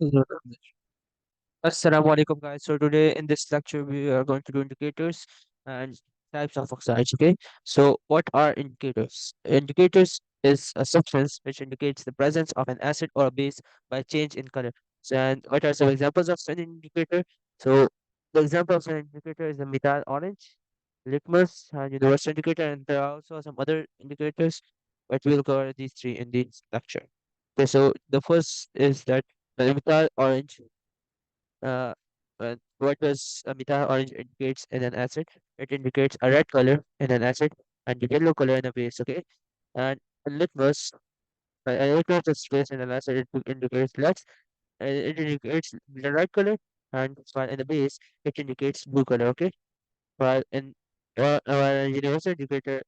Mhm. Assalamu alaikum guys. So today in this lecture we are going to do indicators and types of oxides. Okay. So what are indicators? Indicators is a substance which indicates the presence of an acid or a base by change in color. So and what are some examples of an indicator? So the example of an indicator is the methyl orange, litmus, and universal indicator, and there are also some other indicators, but we'll cover these three in this lecture. Okay. So the first is that the methyl orange what does a methyl orange indicates in an acid? It indicates a red color in an acid and a yellow color in a base, okay? And a litmus, a litmus space in an acid, it indicates less, it indicates the red color, and while in the base, it indicates blue color, okay? While a universal indicator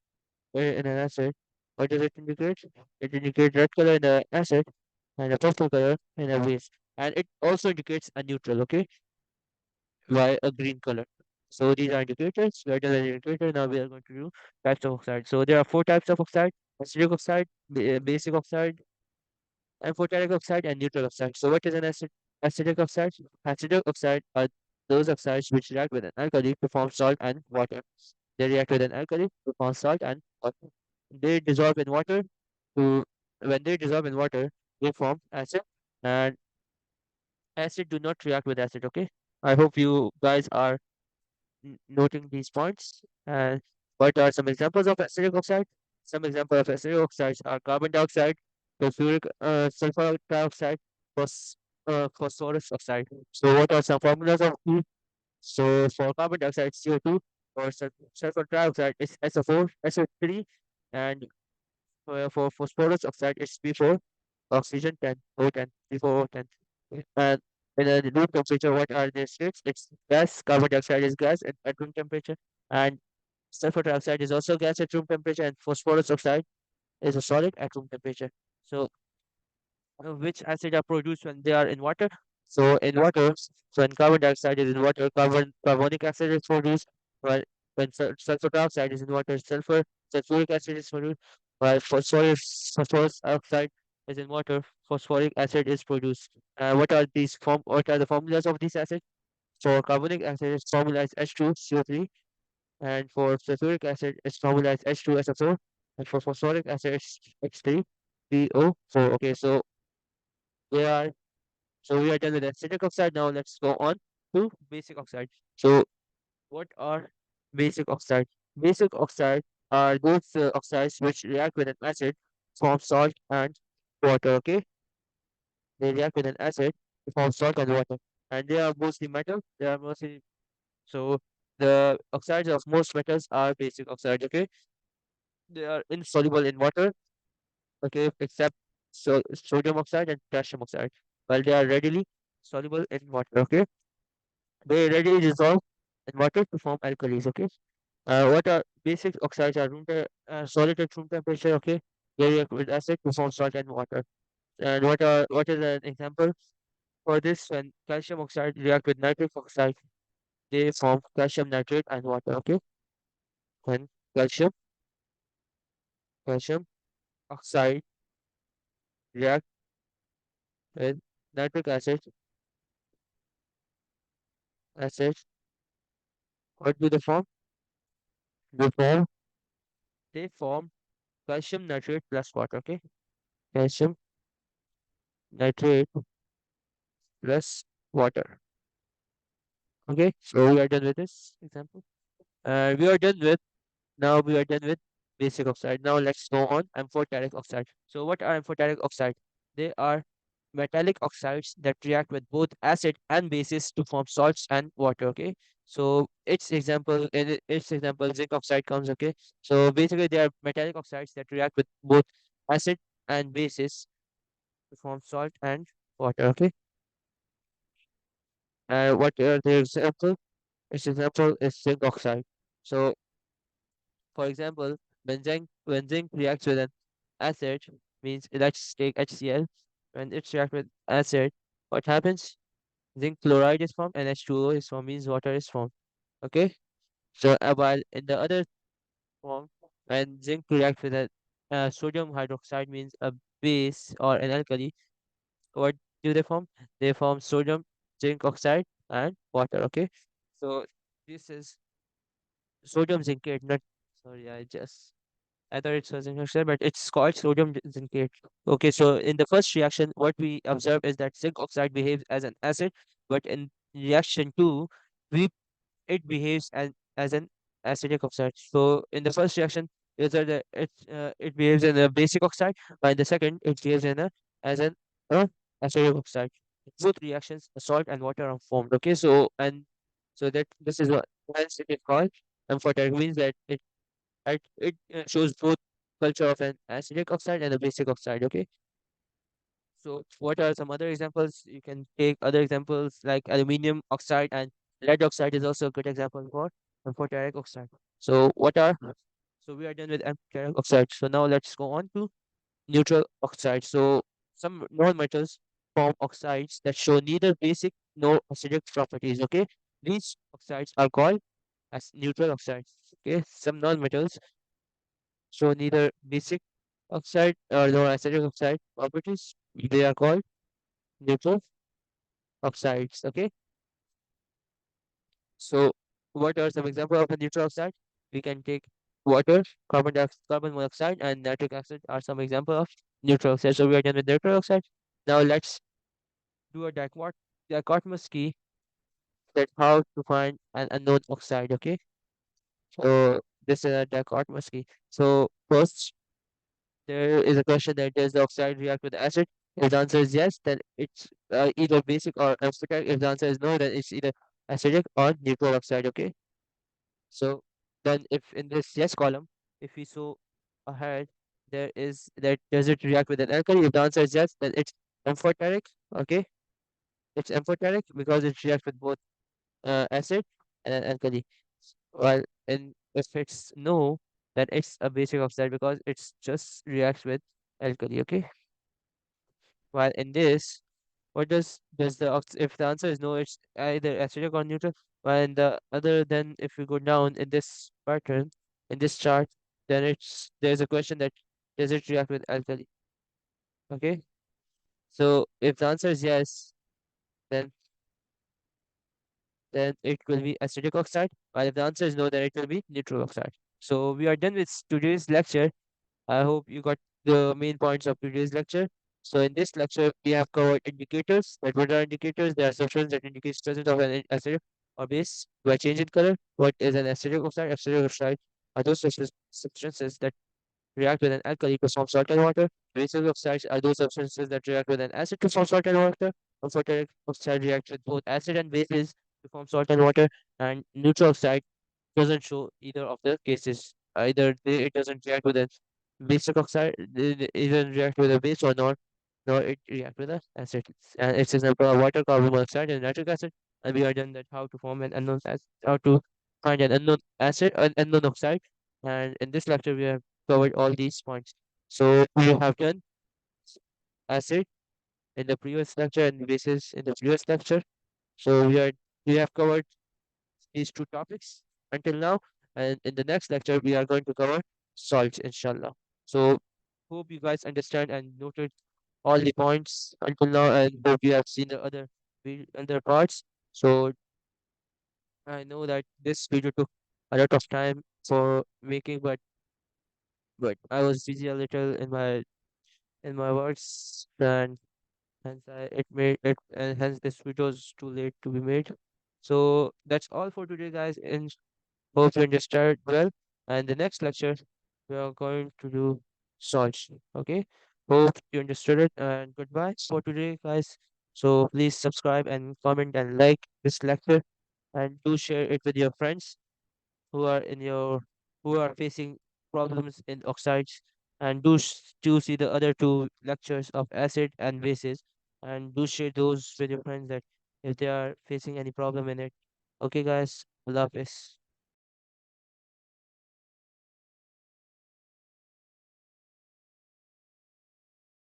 in an acid, what does it indicate? It indicates red color in the acid and a purple color in a base. And it also indicates a neutral, okay? By a green color. So these are indicators. Better than indicator. Now we are going to do types of oxide. So there are four types of oxide: acidic oxide, basic oxide, amphoteric oxide, and neutral oxide. So what is an acidic oxide? Acidic oxide are those oxides which react with an alkali to form salt and water. They react with an alkali to form salt and water. They dissolve in water to when they dissolve in water, they form acid, and acid do not react with acid. Okay. I hope you guys are noting these points. And what are some examples of acidic oxide? Some examples of acidic oxides are carbon dioxide, sulfur dioxide, phosphorus oxide. So, what are some formulas of these? So, for carbon dioxide, CO2, for sulfur dioxide, it's SO4, SO3, and for phosphorus oxide, it's P4, oxygen 10, O10, P4, O10. And in a room temperature, what are the states? It's gas, carbon dioxide is gas at room temperature, and sulfur dioxide is also gas at room temperature, and phosphorus oxide is a solid at room temperature. So, which acid are produced when they are in water? So, in water, so when carbon dioxide is in water, carbonic acid is produced, while when sulfur dioxide is in water, sulfuric acid is produced, while phosphorus oxide is in water, phosphoric acid is produced. What are the formulas of these acids? For carbonic acid, its formula is H2CO3, and for sulfuric acid, its formula is H2SO4, and for phosphoric acid, it's H3PO4. Okay, we are we are done with acidic oxide. Now let's go on to basic oxide. So what are basic oxide? Basic oxide are those oxides which react with an acid, form salt and water. Okay, they react with an acid to form salt and water, and they are mostly metal. They are mostly so the oxides of most metals are basic oxides. Okay, they are insoluble in water. Okay, except sodium oxide and potassium oxide, while they are readily soluble in water. Okay, they readily dissolve in water to form alkalis. Okay, what are basic oxides are solid at room temperature. Okay, they react with acid to form salt and water. And what is an example for this? When calcium oxide react with nitric oxide, they form calcium nitrate and water. Okay, when calcium calcium oxide react with nitric acid, what do they form? They form they form calcium nitrate plus water. Okay, calcium nitrate plus water. Okay, so we are done with this example. We are done with Now we are done with basic oxide. Now let's go on amphoteric oxide. So what are amphoteric oxide? They are metallic oxides that react with both acid and bases to form salts and water. Okay. So its example zinc oxide comes. Okay. So basically they are metallic oxides that react with both acid and bases to form salt and water. Okay. What are the example? Its example is zinc oxide. So for example, when zinc reacts with an acid, means let's take HCl. When it reacts with acid, what happens? Zinc chloride is formed and H2O is formed, means water is formed. Okay? So while in the other form, when zinc reacts with a sodium hydroxide, means a base or an alkali, what do they form? They form sodium, zinc oxide, and water. Okay, so this is sodium zincate. Not sorry, I thought it was zinc oxide, but it's called sodium zincate. Okay, so in the first reaction, what we observe is that zinc oxide behaves as an acid, but in reaction two, we it behaves as an acidic oxide. So in the first reaction, it behaves in a basic oxide, but in the second, it behaves in a as an acidic oxide. In both reactions, salt and water are formed. Okay, so that this is what hence it is called amphoteric, means that it shows both culture of an acidic oxide and a basic oxide. Okay, so what are some other examples? You can take other examples like aluminium oxide, and lead oxide is also a good example for amphoteric oxide. So so we are done with amphoteric oxide. So now let's go on to neutral oxide. So some non-metals form oxides that show neither basic nor acidic properties. Okay, these oxides are called as neutral oxides. Okay, some non-metals show neither basic oxide nor acidic oxide properties. They are called neutral oxides. Okay, so what are some examples of a neutral oxide? We can take water, carbon monoxide, and nitric acid are some examples of neutral oxide. So we are done with neutral oxide. Now let's do a dichotomous key, that how to find an unknown oxide. Okay, so this is a dichotomous key. So first, there is a question that does the oxide react with acid? If the answer is yes, then it's either basic or amphoteric. If the answer is no, then it's either acidic or neutral oxide. Okay. So then, if in this yes column, if we saw ahead, there is that does it react with an alkali? If the answer is yes, then it's amphoteric. Okay. It's amphoteric because it reacts with both acid and an alkali. While in if it's no, then it's a basic oxide because it's just reacts with alkali. Okay. While in this, what does if the answer is no, it's either acidic or neutral. While in the other, then if we go down in this pattern, in this chart, then there's a question that does it react with alkali? Okay. So if the answer is yes, then it will be acidic oxide. While if the answer is no, then it will be neutral oxide. So we are done with today's lecture. I hope you got the main points of today's lecture. So in this lecture, we have covered indicators. That what are indicators? They are substances that indicates presence of an acid or base by change in color. What is an acidic oxide? Acidic oxide are those substances that react with an alkali to form salt and water. Basic oxides are those substances that react with an acid to form salt and water. Amphoteric oxide reacts with both acid and bases to form salt and water. And neutral oxide doesn't show either of the cases. Either it doesn't react with a basic oxide, it doesn't react with a base, or not, nor it react with a acid. And it's example of water, carbon monoxide, and nitric acid. And we are done that how to form an unknown acid, how to find an unknown acid, an unknown oxide. And in this lecture, we have covered all these points. So we have done acid in the previous lecture and bases in the previous lecture. So we have covered these two topics until now. And in the next lecture, we are going to cover salts, inshallah. So, hope you guys understand and noted all the points until now, and hope you have seen the other parts. So, I know that this video took a lot of time for making, but I was busy a little in my works, and hence this video is too late to be made. So that's all for today, guys. And hope you understood well. And the next lecture, we are going to do salts. Okay. Hope you understood it. And goodbye for today, guys. So please subscribe and comment and like this lecture, and do share it with your friends who are in your who are facing problems in oxides, and do see the other two lectures of acid and bases, and do share those with your friends that if they are facing any problem in it. Okay, guys. Allah Hafiz.